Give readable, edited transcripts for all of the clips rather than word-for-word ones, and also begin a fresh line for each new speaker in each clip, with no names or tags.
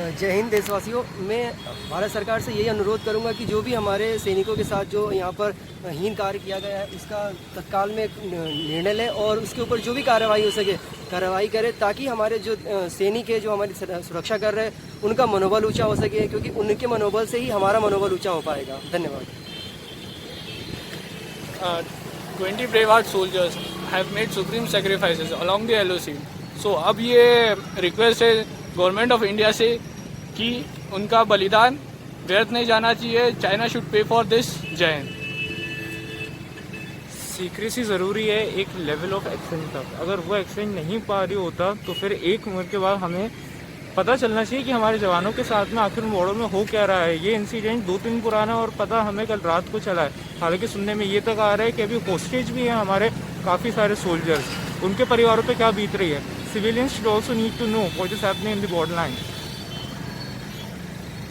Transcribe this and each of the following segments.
जय हिंद देशवासियों। मैं भारत सरकार से यही अनुरोध करूंगा कि जो भी हमारे सैनिकों के साथ जो यहाँ पर हीन कार्य किया गया है, इसका तत्काल में निर्णय लें और उसके ऊपर जो भी कार्रवाई हो सके कार्रवाई करें, ताकि हमारे जो सैनिक है जो हमारी सुरक्षा कर रहे हैं उनका मनोबल ऊंचा हो सके, क्योंकि उनके मनोबल से ही हमारा मनोबल ऊंचा हो पाएगा। धन्यवाद।
20 brave soldiers have made supreme sacrifices along the LOC. So अब ये रिक्वेस्ट है गवर्नमेंट ऑफ इंडिया से कि उनका बलिदान व्यर्थ नहीं जाना चाहिए। China should pay for this. जय हिंद।
सीक्रेसी ज़रूरी है एक लेवल ऑफ एक्सचेंज तक। अगर वो एक्सचेंज नहीं पा रही होता तो फिर एक उम्र के बाद हमें पता चलना चाहिए कि हमारे जवानों के साथ में आखिर बॉर्डर में हो क्या रहा है। ये इंसिडेंट 2 दिन पुराना और पता हमें कल रात को चला है। हालांकि सुनने में ये तक आ रहा है कि अभी होस्टेज भी हैं हमारे काफ़ी सारे सोल्जर्स। उनके परिवारों पे क्या बीत रही है। Civilians should also need to know what is happening in the border line.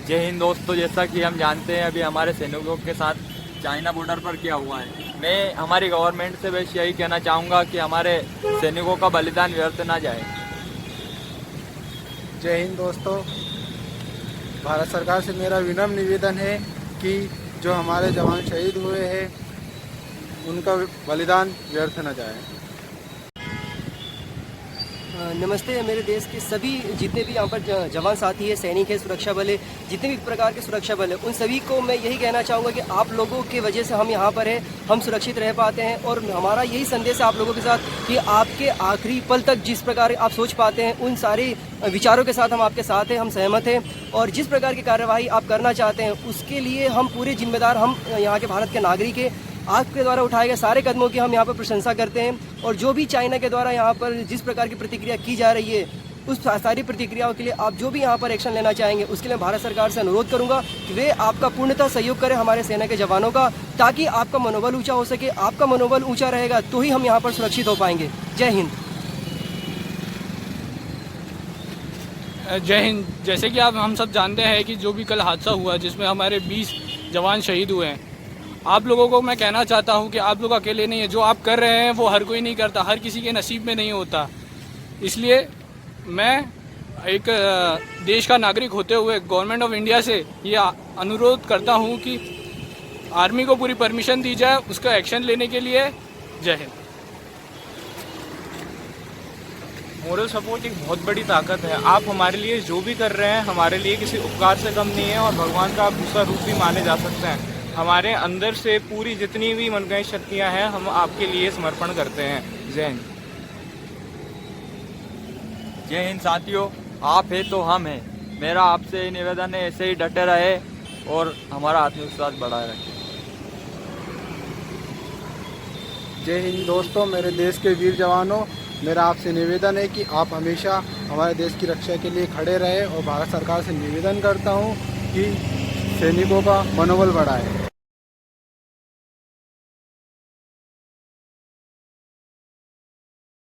जय हिंद दोस्तों, जैसा कि हम जानते हैं अभी हमारे सैनिकों के साथ चाइना बॉर्डर पर क्या हुआ है। मैं हमारी गवर्नमेंट से बस यही कहना चाहूँगा कि हमारे सैनिकों का बलिदान व्यर्थ ना जाए।
जय हिंद दोस्तों, भारत सरकार से मेरा विनम्र निवेदन है कि जो हमारे जवान शहीद हुए हैं उनका बलिदान व्यर्थ न जाए।
नमस्ते। मेरे देश के सभी जितने भी यहाँ पर जवान साथी है, सैनिक है, सुरक्षा बल है, जितने भी प्रकार के सुरक्षा बल है, उन सभी को मैं यही कहना चाहूँगा कि आप लोगों की वजह से हम यहाँ पर हैं, हम सुरक्षित रह पाते हैं। और हमारा यही संदेश है आप लोगों के साथ कि आपके आखिरी पल तक जिस प्रकार आप सोच पाते हैं उन सारे विचारों के साथ हम आपके साथ हैं, हम सहमत हैं। और जिस प्रकार की कार्यवाही आप करना चाहते हैं उसके लिए हम पूरे जिम्मेदार, हम यहाँ के भारत के नागरिक हैं। आपके द्वारा उठाए गए सारे कदमों की हम यहाँ पर प्रशंसा करते हैं। और जो भी चाइना के द्वारा यहाँ पर जिस प्रकार की प्रतिक्रिया की जा रही है उस सारी प्रतिक्रियाओं के लिए आप जो भी यहाँ पर एक्शन लेना चाहेंगे उसके लिए भारत सरकार से अनुरोध करूँगा कि वे आपका पूर्णतः सहयोग करें हमारे सेना के जवानों का, ताकि आपका मनोबल ऊँचा हो सके। आपका मनोबल ऊँचा रहेगा तो ही हम यहाँ पर सुरक्षित हो पाएंगे। जय हिंद।
जय हिंद। जैसे कि हम सब जानते हैं कि जो भी कल हादसा हुआ जिसमें हमारे 20 जवान शहीद हुए हैं, आप लोगों को मैं कहना चाहता हूं कि आप लोग अकेले नहीं है। जो आप कर रहे हैं वो हर कोई नहीं करता, हर किसी के नसीब में नहीं होता। इसलिए मैं एक देश का नागरिक होते हुए गवर्नमेंट ऑफ इंडिया से ये अनुरोध करता हूं कि आर्मी को पूरी परमिशन दी जाए उसका एक्शन लेने के लिए। जय हिंद।
मोरल सपोर्ट एक बहुत बड़ी ताकत है। आप हमारे लिए जो भी कर रहे हैं हमारे लिए किसी उपकार से कम नहीं है और भगवान का आप दूसरा रूप भी माने जा सकते हैं। हमारे अंदर से पूरी जितनी भी मनगढ़ंत शक्तियाँ हैं हम आपके लिए समर्पण करते हैं। जय हिंद।
जय हिंद साथियों, आप हैं तो हम हैं। मेरा आपसे निवेदन है ऐसे ही डटे रहे और हमारा आत्मविश्वास बढ़ाए रखें।
जय हिंद दोस्तों, मेरे देश के वीर जवानों, मेरा आपसे निवेदन है कि आप हमेशा हमारे देश की रक्षा के लिए खड़े रहे और भारत सरकार से निवेदन करता हूं कि सैनिकों का मनोबल बढ़ाए।